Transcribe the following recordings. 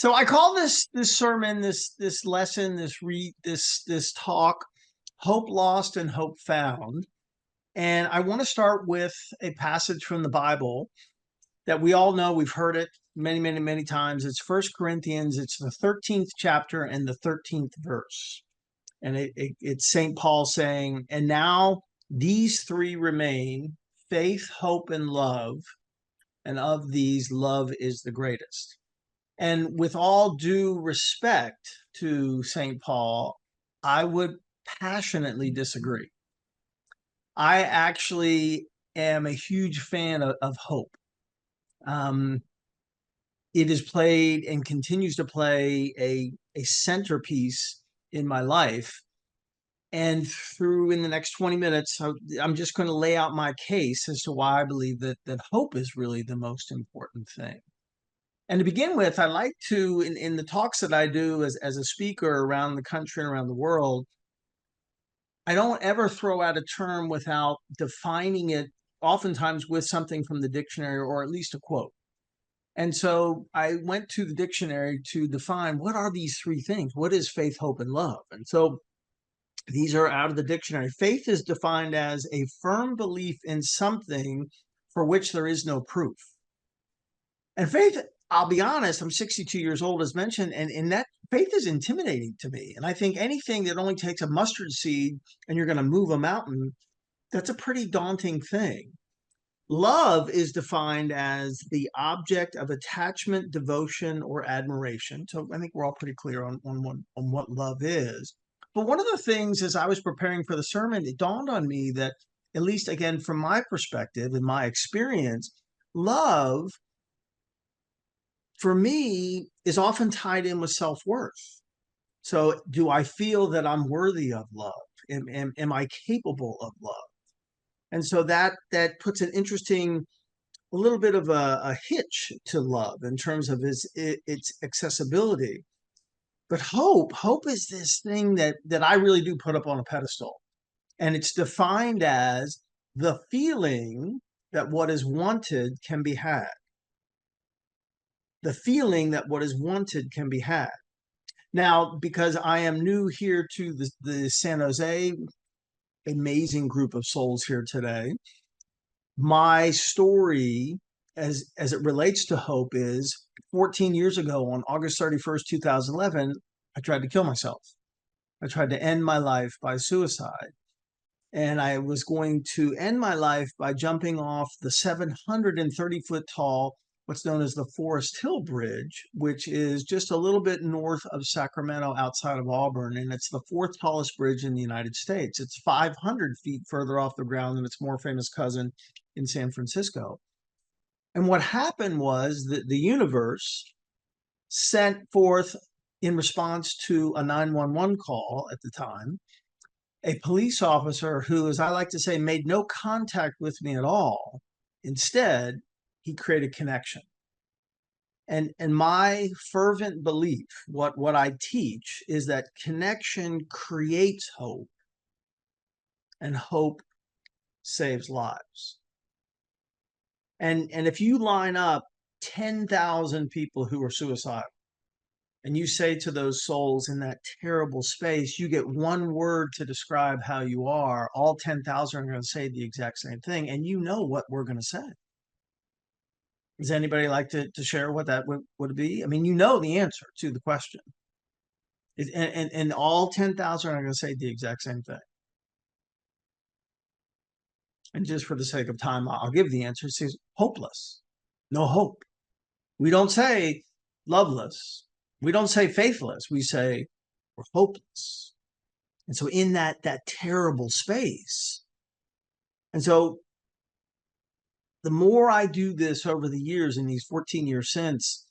So I call this sermon, this lesson, this talk, Hope Lost and Hope Found. And I want to start with a passage from the Bible that we all know. We've heard it many, many, many times. It's First Corinthians. It's the 13th chapter and the 13th verse. And it's St. Paul saying, "And now these three remain: faith, hope, and love. And of these, love is the greatest." And with all due respect to St. Paul, I would passionately disagree. I actually am a huge fan of hope. Um, it has played and continues to play a centerpiece in my life. And in the next 20 minutes, I'm just going to lay out my case as to why I believe that hope is really the most important thing. And to begin with, I like to, in the talks that I do as a speaker around the country and around the world, I don't ever throw out a term without defining it, oftentimes with something from the dictionary or at least a quote. And so I went to the dictionary to define what are these three things? What is faith, hope, and love? And so these are out of the dictionary. Faith is defined as a firm belief in something for which there is no proof. And faith, I'll be honest, I'm 62 years old, as mentioned, and that faith is intimidating to me. And I think anything that only takes a mustard seed and you're going to move a mountain, that's a pretty daunting thing. Love is defined as the object of attachment, devotion, or admiration. So I think we're all pretty clear on what love is. But one of the things, as I was preparing for the sermon, it dawned on me that, at least again, from my perspective and my experience, love for me is often tied in with self-worth. So do I feel that I'm worthy of love? Am I capable of love? And so that puts an interesting, a little bit of a hitch to love in terms of its accessibility. But hope is this thing that I really do put up on a pedestal. And it's defined as the feeling that what is wanted can be had. The feeling that what is wanted can be had. Now, because I am new here to the San Jose, amazing group of souls here today, my story as it relates to hope is 14 years ago on August 31st, 2011, I tried to kill myself. I tried to end my life by suicide. And I was going to end my life by jumping off the 730-foot tall, what's known as the Forest Hill Bridge, which is just a little bit north of Sacramento outside of Auburn. And it's the fourth tallest bridge in the United States. It's 500 feet further off the ground than its more famous cousin in San Francisco. And what happened was that the universe sent forth, in response to a 911 call at the time, a police officer who, as I like to say, made no contact with me at all. Instead, he created connection. And my fervent belief, what I teach, is that connection creates hope, and hope saves lives. And if you line up 10,000 people who are suicidal, and you say to those souls in that terrible space, you get one word to describe how you are, all 10,000 are going to say the exact same thing. And you know what we're going to say. Does anybody like to share what that would be? I mean, you know the answer to the question. And all 10,000 are going to say the exact same thing. And just for the sake of time, I'll give the answer. It says hopeless, no hope. We don't say loveless. We don't say faithless. We say we're hopeless. And so in that terrible space. And so the more I do this over the years, in these 14 years since,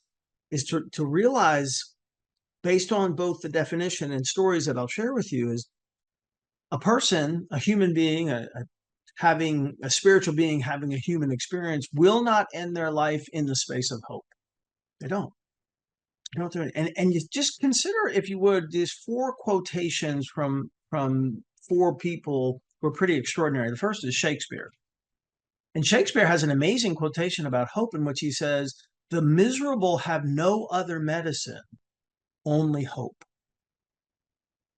is to realize, based on both the definition and stories that I'll share with you, is a person, a human being, having a spiritual being, having a human experience, will not end their life in the space of hope. They don't. You don't do it. And you just consider, if you would, these four quotations from four people who are pretty extraordinary. The first is Shakespeare. And Shakespeare has an amazing quotation about hope in which he says, The miserable have no other medicine, only hope.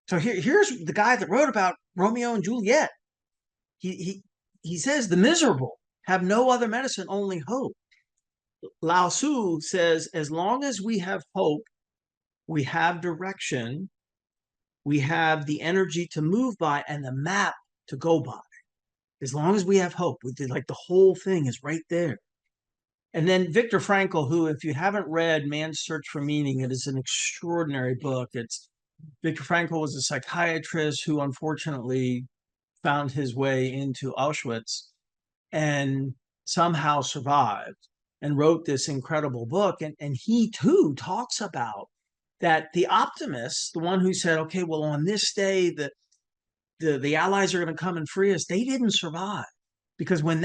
So here's the guy that wrote about Romeo and Juliet. He says the miserable have no other medicine, only hope. Lao Tzu says, as long as we have hope, we have direction, we have the energy to move by and the map to go by. As long as we have hope, like the whole thing is right there. And then Viktor Frankl, who, if you haven't read Man's Search for Meaning, it is an extraordinary book. Viktor Frankl was a psychiatrist who unfortunately found his way into Auschwitz and somehow survived and wrote this incredible book. And he too talks about that the optimist, the one who said, okay, well, on this day, the Allies are going to come and free us, they didn't survive. Because when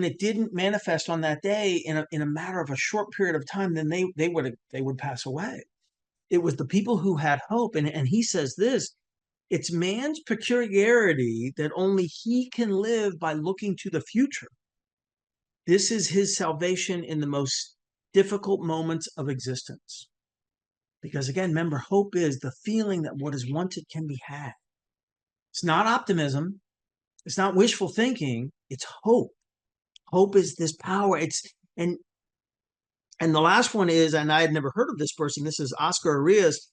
it didn't manifest on that day in a matter of a short period of time, then they would pass away. It was the people who had hope. And he says this, it's man's peculiarity that only he can live by looking to the future. This is his salvation in the most difficult moments of existence. Because again, remember, hope is the feeling that what is wanted can be had. It's not optimism. It's not wishful thinking. It's hope. Hope is this power. And the last one is, and I had never heard of this person. This is Oscar Arias,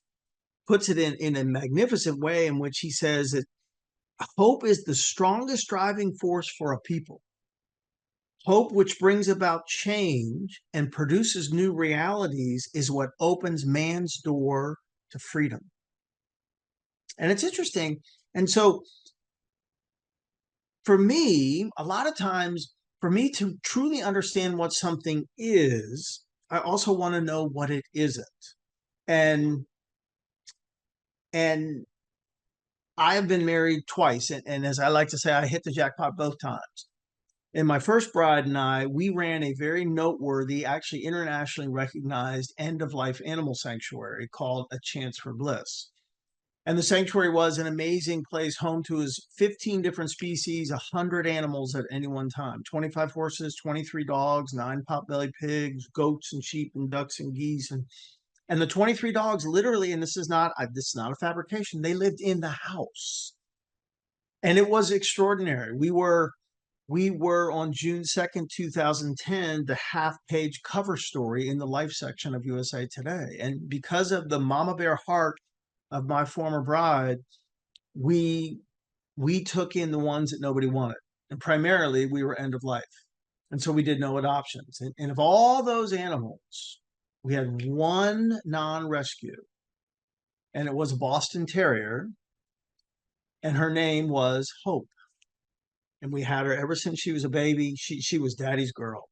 puts it in a magnificent way in which he says that hope is the strongest driving force for a people. Hope, which brings about change and produces new realities, is what opens man's door to freedom. And it's interesting. And so for me, a lot of times, for me to truly understand what something is, I also want to know what it isn't. And I have been married twice. And as I like to say, I hit the jackpot both times. And my first bride and I, we ran a very noteworthy, actually internationally recognized end-of-life animal sanctuary called A Chance for Bliss. And the sanctuary was an amazing place, home to his 15 different species, 100 animals at any one time, 25 horses, 23 dogs, 9 potbelly pigs, goats and sheep and ducks and geese. And the 23 dogs literally, and this is not a fabrication, they lived in the house. And it was extraordinary. We were on June 2nd, 2010, the half-page cover story in the life section of USA Today. And because of the mama bear heart of my former bride, we took in the ones that nobody wanted. And primarily, we were end of life. And so we did no adoptions. And of all those animals, we had one non-rescue. And it was a Boston Terrier. And her name was Hope. And we had her ever since she was a baby. She was daddy's girl.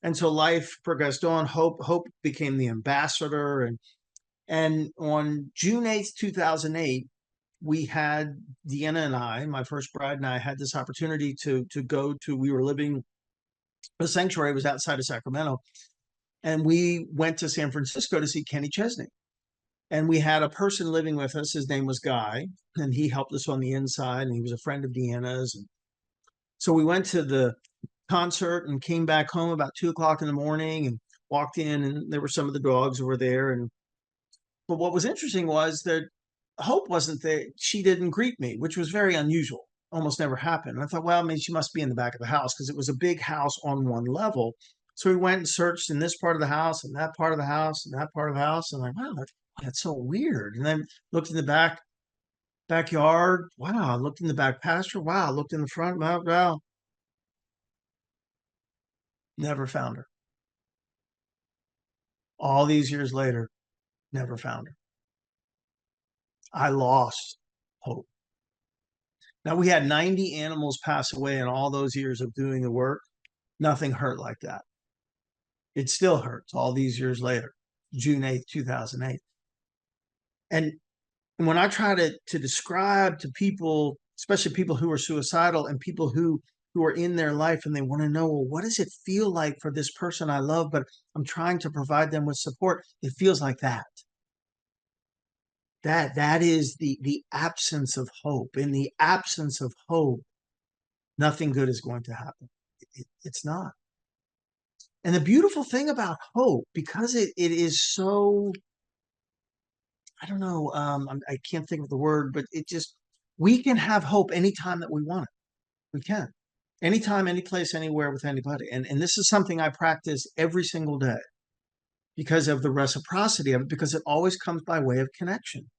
And so life progressed on. Hope became the ambassador. And on June 8th, 2008, we had Deanna and I, my first bride and I, had this opportunity to go to, we were living, the sanctuary was outside of Sacramento. And we went to San Francisco to see Kenny Chesney. And we had a person living with us. His name was Guy. And he helped us on the inside. And he was a friend of Deanna's. And so we went to the concert and came back home about 2 o'clock in the morning and walked in, and there were some of the dogs over there. But what was interesting was that Hope wasn't there. She didn't greet me, which was very unusual. Almost never happened. And I thought, well, I mean, she must be in the back of the house because it was a big house on one level. So we went and searched in this part of the house and that part of the house and that part of the house. And I'm like, wow, that's so weird. And then looked in the backyard. Wow. Looked in the back pasture. Wow. Looked in the front. Wow. Never found her. All these years later, never found her. I lost hope. Now, we had 90 animals pass away in all those years of doing the work. Nothing hurt like that. It still hurts all these years later, June 8th, 2008. And when I try to describe to people, especially people who are suicidal and people who are in their life and they want to know, well, what does it feel like for this person I love, but I'm trying to provide them with support? It feels like that. That is the absence of hope. In the absence of hope, nothing good is going to happen. It's not. And the beautiful thing about hope, because it is so, I don't know, I can't think of the word, but it just, we can have hope anytime that we want it. We can. Anytime, any place, anywhere with anybody. And this is something I practice every single day because of the reciprocity of it, because it always comes by way of connection,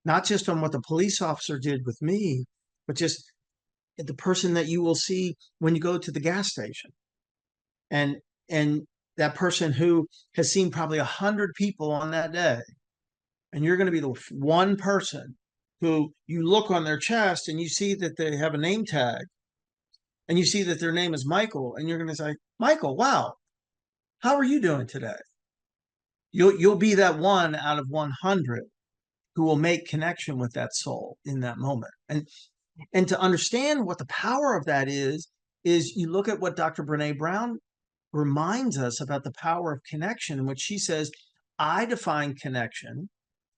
not just on what the police officer did with me, but just the person that you will see when you go to the gas station. And and that person who has seen probably 100 people on that day, and you're going to be the one person who you look on their chest and you see that they have a name tag and you see that their name is Michael, and you're going to say, Michael, wow, how are you doing today? You'll be that one out of 100 who will make connection with that soul in that moment. And to understand what the power of that is you look at what Dr. Brene Brown reminds us about the power of connection, in which she says, I define connection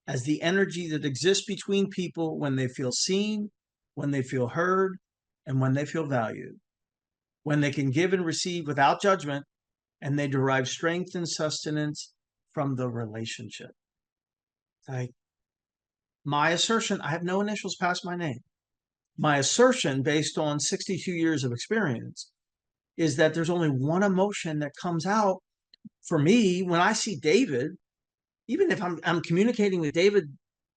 as the energy that exists between people when they feel seen, when they feel heard, and when they feel valued, when they can give and receive without judgment, and they derive strength and sustenance from the relationship. Like my assertion, I have no initials past my name. My assertion, based on 62 years of experience, is that there's only one emotion that comes out for me when I see David. Even if I'm communicating with David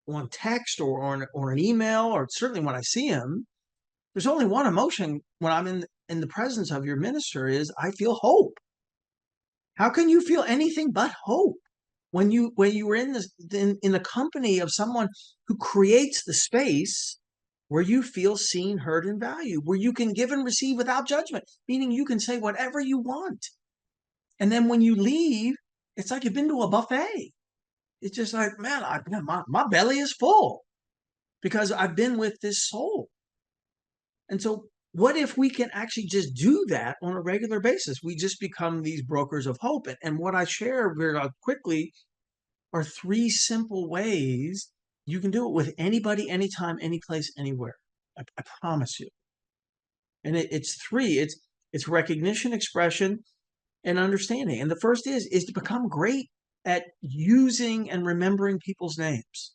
on text or an email, or certainly when I see him, there's only one emotion when I'm in the presence of your minister, is I feel hope. How can you feel anything but hope when you were in this in the company of someone who creates the space where you feel seen, heard, and valued, where you can give and receive without judgment, meaning you can say whatever you want. And then when you leave, it's like you've been to a buffet. It's just like, man, my belly is full because I've been with this soul. And so what if we can actually just do that on a regular basis? We just become these brokers of hope. And what I share very quickly are three simple ways you can do it with anybody, anytime, any place, anywhere. I promise you. And it's three. It's recognition, expression, and understanding. And the first is to become great at using and remembering people's names.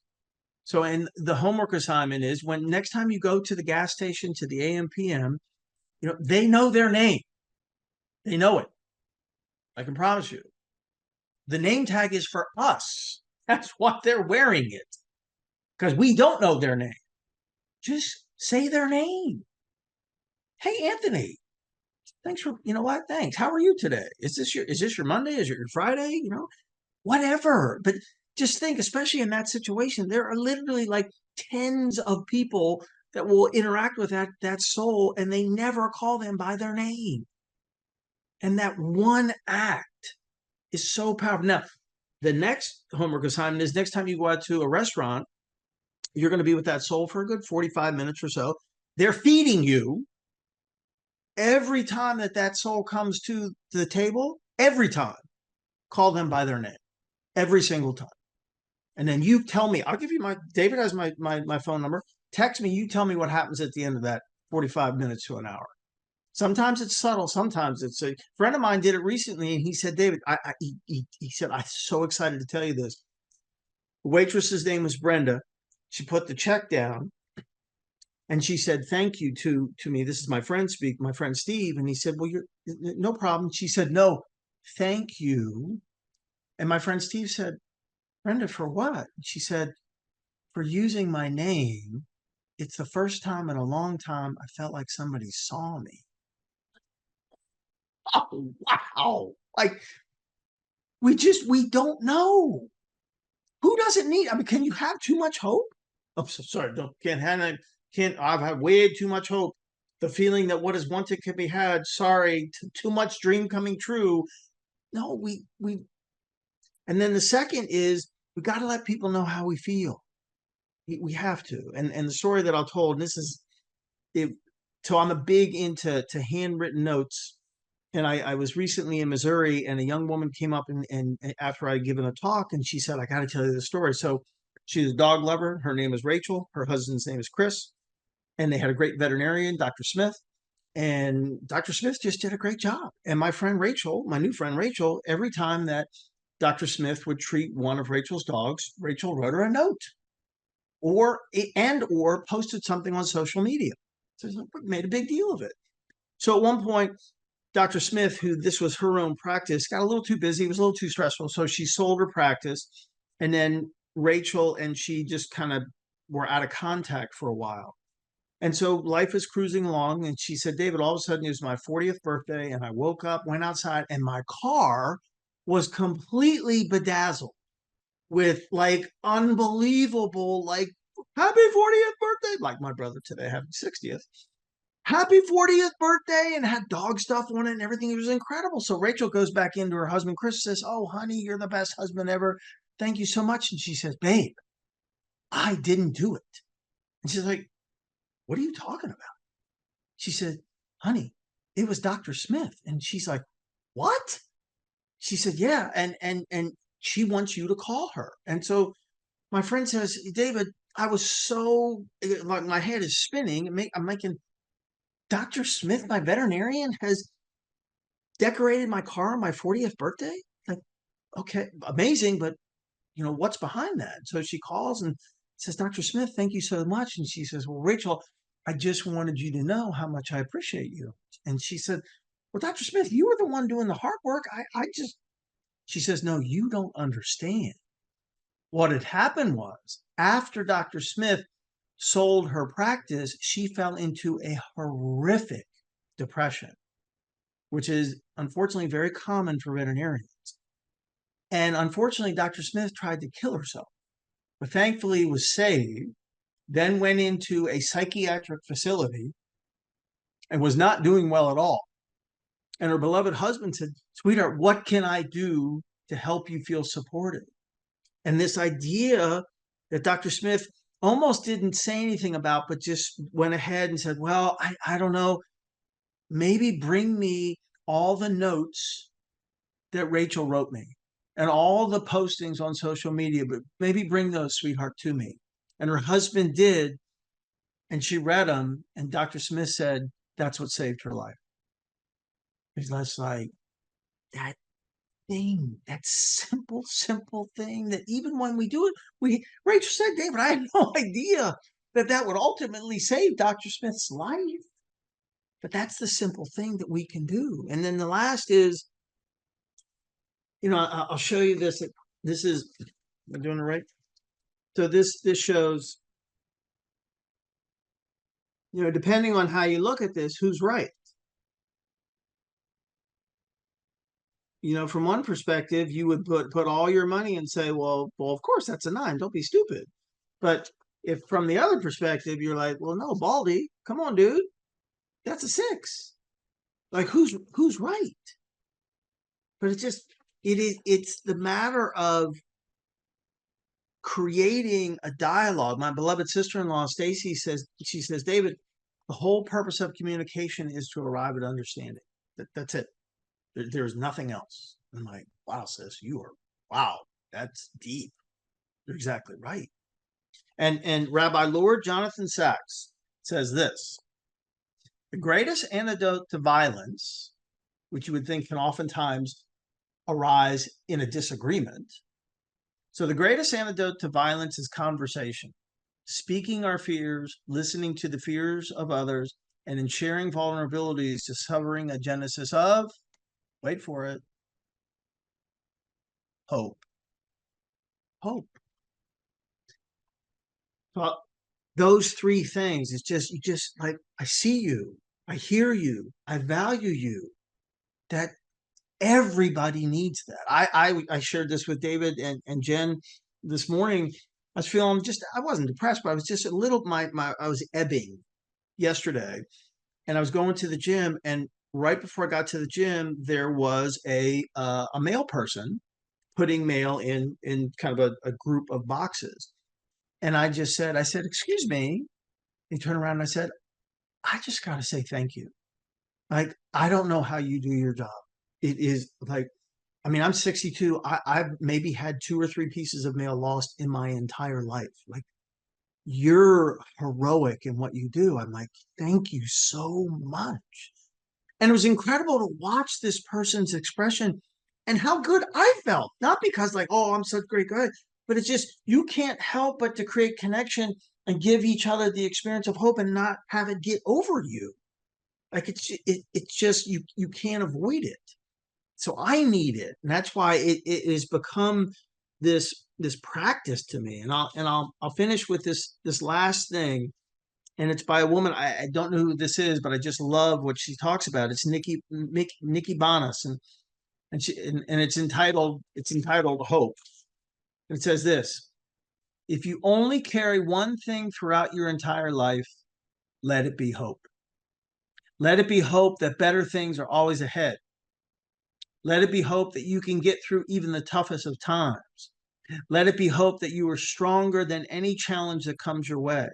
So, and the homework assignment is, when next time you go to the gas station, to the AM/PM, they know their name. They know it. I can promise you. The name tag is for us. That's why they're wearing it, because we don't know their name. Just say their name. Hey, Anthony, thanks for, what? Thanks. How are you today? Is this your Monday? Is it your Friday? Whatever. But just think, especially in that situation, there are literally like tens of people that will interact with that soul, and they never call them by their name. And that one act is so powerful. Now, the next homework assignment is, next time you go out to a restaurant, you're going to be with that soul for a good 45 minutes or so. They're feeding you. Every time that soul comes to the table, every time, call them by their name. Every single time. And then you tell me, I'll give you David has my phone number. Text me, you tell me what happens at the end of that 45 minutes to an hour. Sometimes it's subtle. Sometimes it's a friend of mine did it recently, and he said, David, he said, I'm so excited to tell you this. The waitress's name was Brenda. She put the check down and she said, thank you to me. This is my friend my friend Steve. And he said, well, no problem. She said, no, thank you. And my friend Steve said, Brenda, for what? She said, for using my name. It's the first time in a long time I felt like somebody saw me. Oh, wow. Like, we don't know. Who doesn't need, can you have too much hope? I'm so sorry. I've had way too much hope. The feeling that what is wanted can be had. Sorry, too much dream coming true. No, and then the second is, we got to let people know how we feel. We have to. And the story that I told, and this is it. So I'm a big into handwritten notes. And I was recently in Missouri, and a young woman came up and after I had given a talk, and she said, I got to tell you the story. So she's a dog lover. Her name is Rachel. Her husband's name is Chris. And they had a great veterinarian, Dr. Smith. And Dr. Smith just did a great job. And my friend Rachel, my new friend Rachel, every time that Dr. Smith would treat one of Rachel's dogs, Rachel wrote her a note or posted something on social media. So made a big deal of it. So at one point, Dr. Smith, who this was her own practice, got a little too busy. It was a little too stressful. So she sold her practice. And then Rachel and she just kind of were out of contact for a while. And so life is cruising along. And she said, David, all of a sudden it was my 40th birthday. And I woke up, went outside, and my car was completely bedazzled with like unbelievable, like, happy 40th birthday. Like my brother today, happy 60th. Happy 40th birthday, and had dog stuff on it and everything. It was incredible. So Rachel goes back into her husband, Chris, says, oh, honey, you're the best husband ever. Thank you so much. And she says, babe, I didn't do it. And she's like, what are you talking about? She said, honey, it was Dr. Smith. And she's like, what? She said, yeah. And she wants you to call her. And so my friend says, David, I was so, like, my head is spinning. I'm making, Dr. Smith, my veterinarian, has decorated my car on my 40th birthday. Like, okay, amazing, but what's behind that? So she calls and says, Dr. Smith, thank you so much. And she says, well, Rachel, I just wanted you to know how much I appreciate you. And she said, well, Dr. Smith, you were the one doing the hard work. She says, no, you don't understand. What had happened was, after Dr. Smith sold her practice, she fell into a horrific depression, which is unfortunately very common for veterinarians. And unfortunately, Dr. Smith tried to kill herself, but thankfully was saved, then went into a psychiatric facility and was not doing well at all. And her beloved husband said, sweetheart, what can I do to help you feel supported? And this idea that Dr. Smith almost didn't say anything about, but just went ahead and said, well, I don't know, maybe bring me all the notes that Rachel wrote me and all the postings on social media, but maybe bring those, sweetheart, to me. And her husband did, and she read them, and Dr. Smith said, that's what saved her life. It's like that thing, that simple thing that even when we do it, Rachel said, David, I had no idea that would ultimately save Dr. Smith's life. But that's the simple thing that we can do. And then the last is, I'll show you this. This is, am I doing it right? So this shows, depending on how you look at this, who's right. From one perspective, you would put all your money and say, well, of course that's a 9. Don't be stupid. But if from the other perspective, you're like, well, no, Baldy, come on, dude, that's a 6. Like, who's right? But it's the matter of creating a dialogue. My beloved sister-in-law, Stacy, says, David, the whole purpose of communication is to arrive at understanding. That's it. There's nothing else. I'm like, wow, sis, wow, that's deep. You're exactly right. And Rabbi Lord Jonathan Sachs says this: the greatest antidote to violence, which you would think can oftentimes arise in a disagreement. So the greatest antidote to violence is conversation, speaking our fears, listening to the fears of others, and in sharing vulnerabilities, discovering a genesis of, wait for it, hope. Hope. So those 3 things, it's just, like, I see you, I hear you, I value you. That everybody needs that. I shared this with David and Jen this morning. I was feeling I wasn't depressed, but I was just a little, I was ebbing yesterday, and I was going to the gym, and right before I got to the gym, there was a male person putting mail in kind of a group of boxes. And I said, excuse me. He turned around and I said, I just got to say thank you. Like, I don't know how you do your job. It is like, I mean, I'm 62. I've maybe had 2 or 3 pieces of mail lost in my entire life. Like, you're heroic in what you do. I'm like, thank you so much. And it was incredible to watch this person's expression and how good I felt. Not because like, oh, I'm such a great guy, but it's just you can't help but to create connection and give each other the experience of hope and not have it get over you. Like it's just you can't avoid it. So I need it, and that's why it has become this practice to me. And I'll finish with this last thing, and it's by a woman. I don't know who this is, but I just love what she talks about. It's Nikki Bonas, and it's entitled Hope. And it says this: if you only carry one thing throughout your entire life, let it be hope. Let it be hope that better things are always ahead. Let it be hope that you can get through even the toughest of times. Let it be hope that you are stronger than any challenge that comes your way.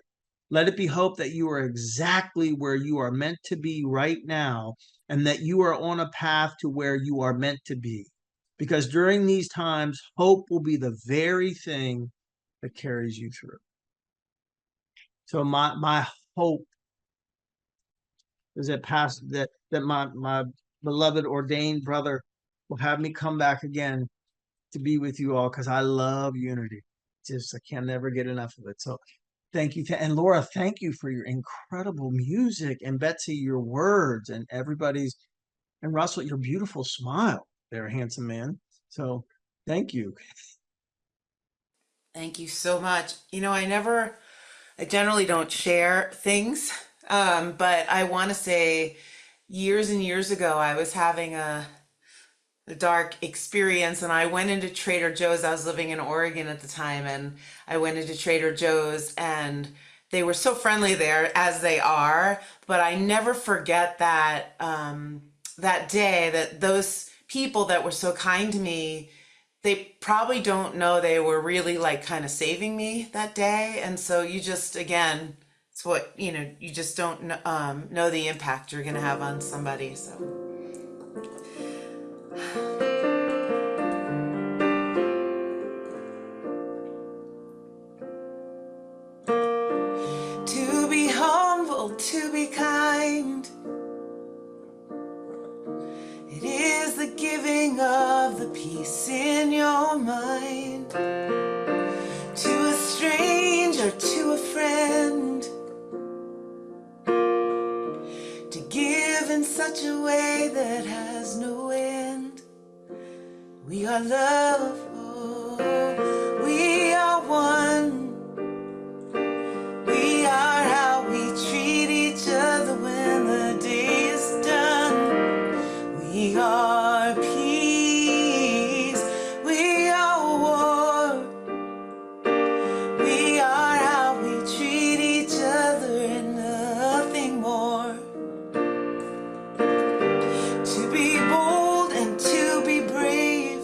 Let it be hope that you are exactly where you are meant to be right now and that you are on a path to where you are meant to be. Because during these times, hope will be the very thing that carries you through. So my hope is that my beloved ordained brother will have me come back again to be with you all because I love unity. Just I can never get enough of it. So thank you. And Laura, thank you for your incredible music. And Betsy, your words and everybody's and Russell, your beautiful smile there, handsome man. So thank you. Thank you so much. I generally don't share things, but I want to say years and years ago, I was having a dark experience and I went into Trader Joe's. I was living in Oregon at the time and I went into Trader Joe's and they were so friendly there as they are, but I never forget that that day that those people that were so kind to me, they probably don't know they were really like kind of saving me that day. And so you just, again, it's what, you just don't know the impact you're going to have on somebody. So. To be humble, to be kind, it is the giving of the peace in your mind. To a stranger, to a friend, to give in such a way that has no end. We are love, oh, we are one. We are how we treat each other when the day is done. We are peace, we are war. We are how we treat each other and nothing more. To be bold and to be brave,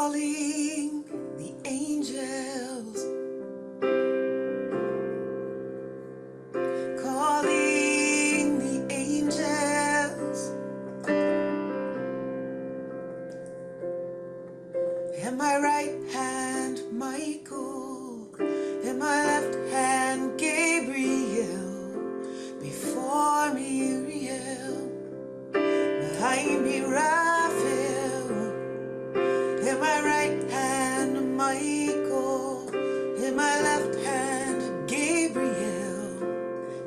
calling the angels, calling the angels, and my right hand Michael, and my left hand Gabriel, before me Uriel, behind me Raphael, in my right hand Michael, in my left hand Gabriel,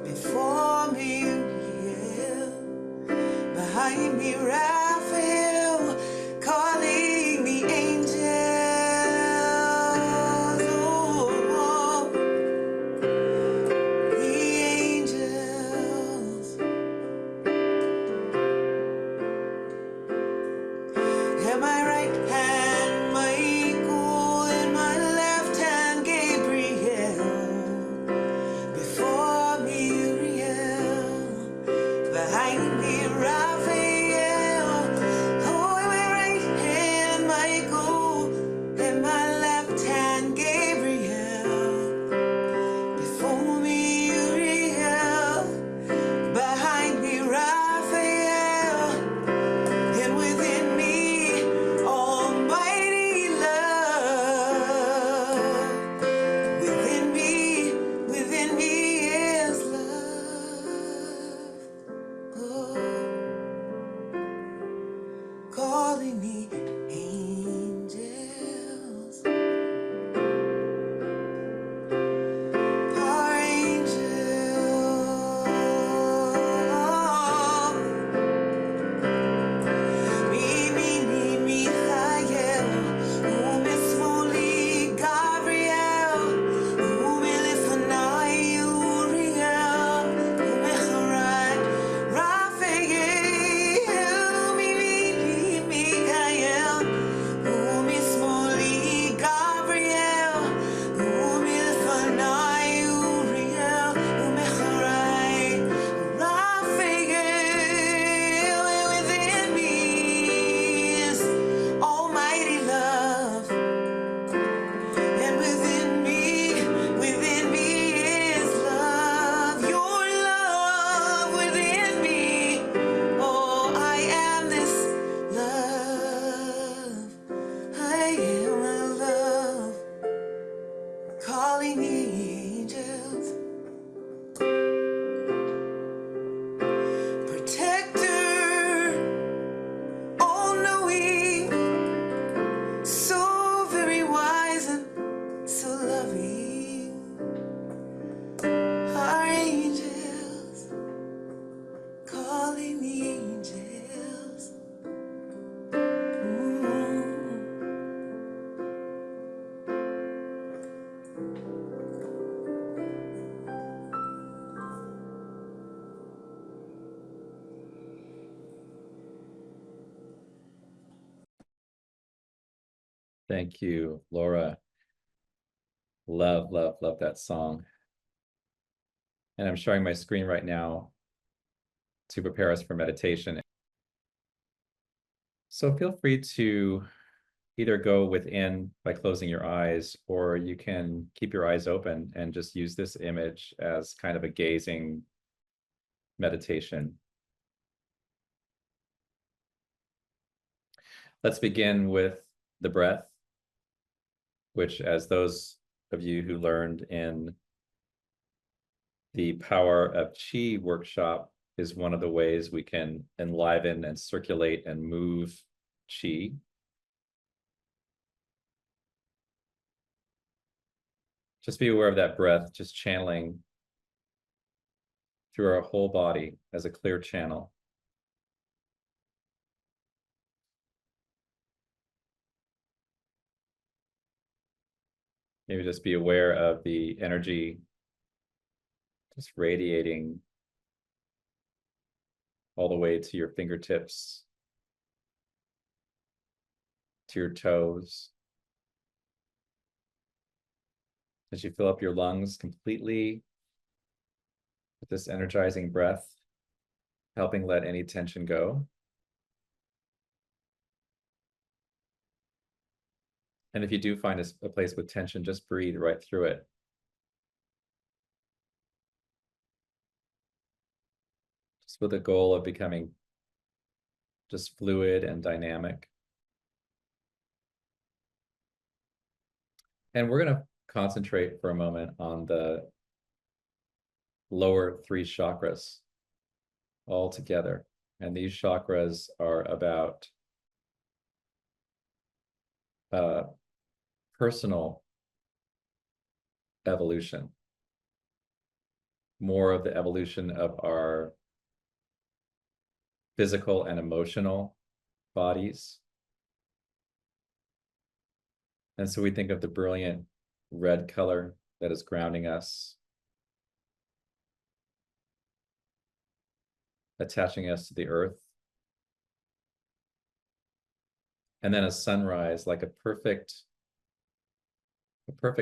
before me Uriel, behind me Raphael, calling the angels. Oh, the angels. In my right hand Michael, in my left hand Gabriel, before me Uriel, behind me Raphael. Oh, in my right hand Michael, in my left hand Gabriel, before me Uriel, behind me Raphael, and within me almighty love. Within me is love. Oh, calling the angels, our angels. Michael, Umismoli Gabriel, Umilifanai Uriel, Umecharai Raphael, Michael, Umismoli Gabriel, Umilifanai Uriel, Umecharai Raphael, within me is almighty love, and within me is love, your love within me. Oh, I am this love, I am a love, calling the angels, protector, all-knowing, so very wise and so loving. Our angels, calling the angels. Thank you, Laura. Love, love, love that song. And I'm showing my screen right now to prepare us for meditation. So feel free to either go within by closing your eyes, or you can keep your eyes open and just use this image as kind of a gazing meditation. Let's begin with the breath, which, as those of you who learned in the Power of Chi workshop, is one of the ways we can enliven and circulate and move Chi. Just be aware of that breath, just channeling through our whole body as a clear channel. Maybe just be aware of the energy just radiating all the way to your fingertips, to your toes. As you fill up your lungs completely with this energizing breath, helping let any tension go. And if you do find a place with tension, just breathe right through it. Just with the goal of becoming just fluid and dynamic. And we're going to concentrate for a moment on the lower three chakras all together. And these chakras are about personal evolution, more of the evolution of our physical and emotional bodies. And so we think of the brilliant red color that is grounding us, attaching us to the earth. And then a sunrise, like a perfect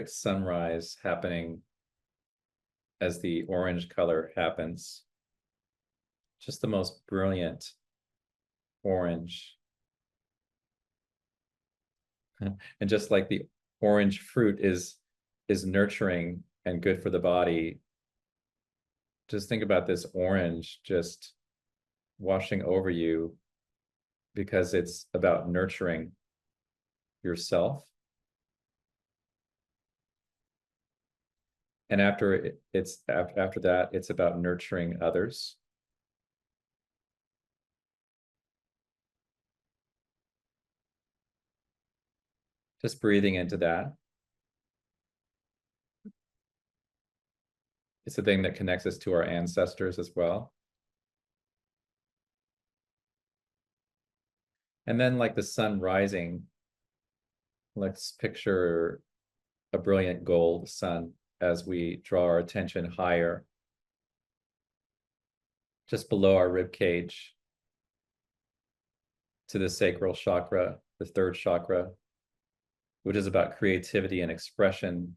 sunrise happening as the orange color happens. Just the most brilliant orange. And just like the orange fruit is nurturing and good for the body, just think about this orange just washing over you, because it's about nurturing yourself. And after that, it's about nurturing others. Just breathing into that. It's the thing that connects us to our ancestors as well. And then, like the sun rising, let's picture a brilliant gold sun as we draw our attention higher, just below our rib cage, to the sacral chakra, the third chakra, which is about creativity and expression,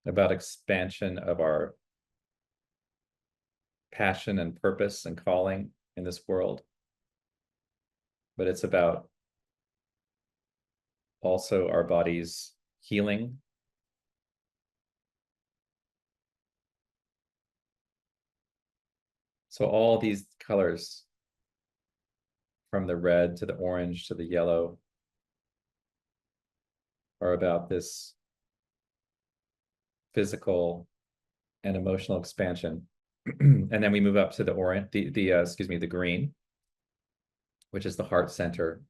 about expansion of our passion and purpose and calling in this world. But it's about also our body's healing. So all these colors, from the red to the orange to the yellow, are about this physical and emotional expansion. And then we move up to the orange, the green, which is the heart center.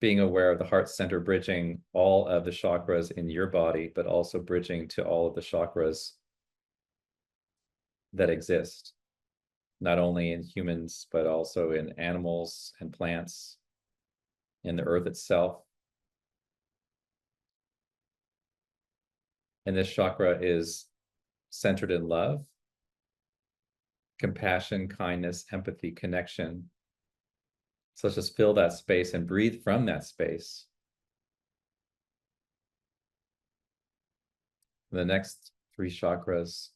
Being aware of the heart center, bridging all of the chakras in your body, but also bridging to all of the chakras that exist, not only in humans, but also in animals and plants, in the earth itself. And this chakra is centered in love, compassion, kindness, empathy, connection. So let's just fill that space and breathe from that space. The next three chakras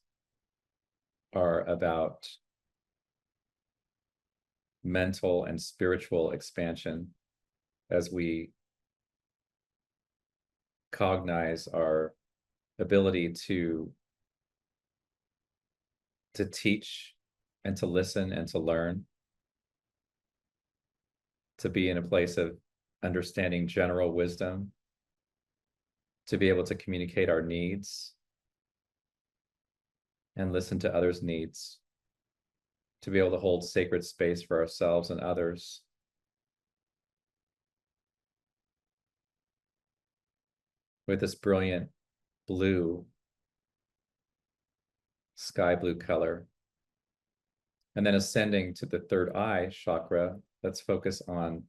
are about mental and spiritual expansion as we cognize our ability to teach and to listen and to learn, to be in a place of understanding general wisdom, to be able to communicate our needs and listen to others' needs, to be able to hold sacred space for ourselves and others. With this brilliant blue, sky blue color. And then ascending to the third eye chakra, let's focus on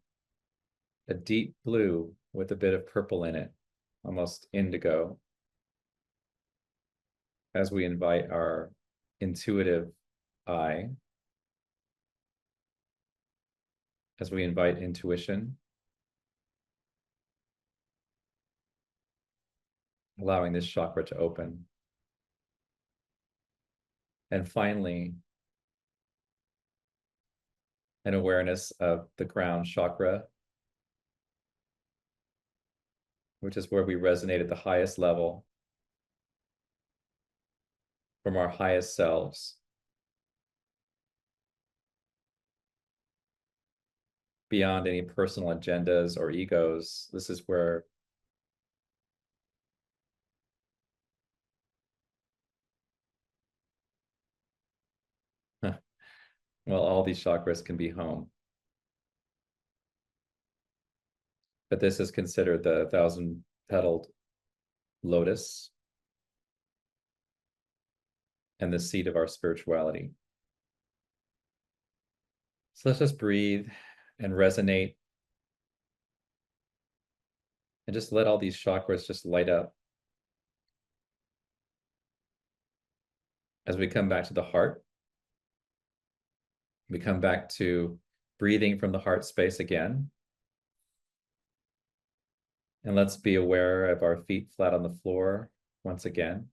a deep blue with a bit of purple in it, almost indigo, as we invite our intuitive eye, as we invite intuition, allowing this chakra to open. And finally, an awareness of the crown chakra, which is where we resonate at the highest level from our highest selves, beyond any personal agendas or egos. This is where well, all these chakras can be home. But this is considered the 1,000-petaled lotus and the seat of our spirituality. So let's just breathe and resonate and just let all these chakras just light up. As we come back to the heart, we come back to breathing from the heart space again. And let's be aware of our feet flat on the floor once again.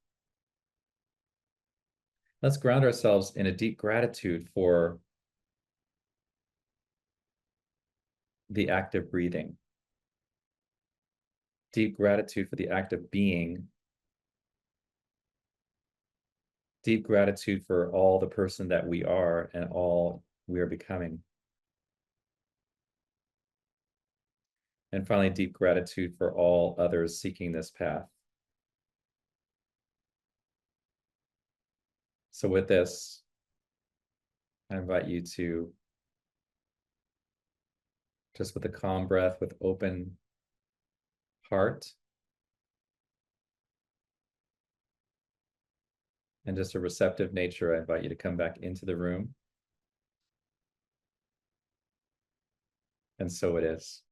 Let's ground ourselves in a deep gratitude for the act of breathing. Deep gratitude for the act of being. Deep gratitude for all the person that we are and all we are becoming. And finally, deep gratitude for all others seeking this path. So with this, I invite you to, just with a calm breath, with open heart, and just a receptive nature, I invite you to come back into the room. And so it is.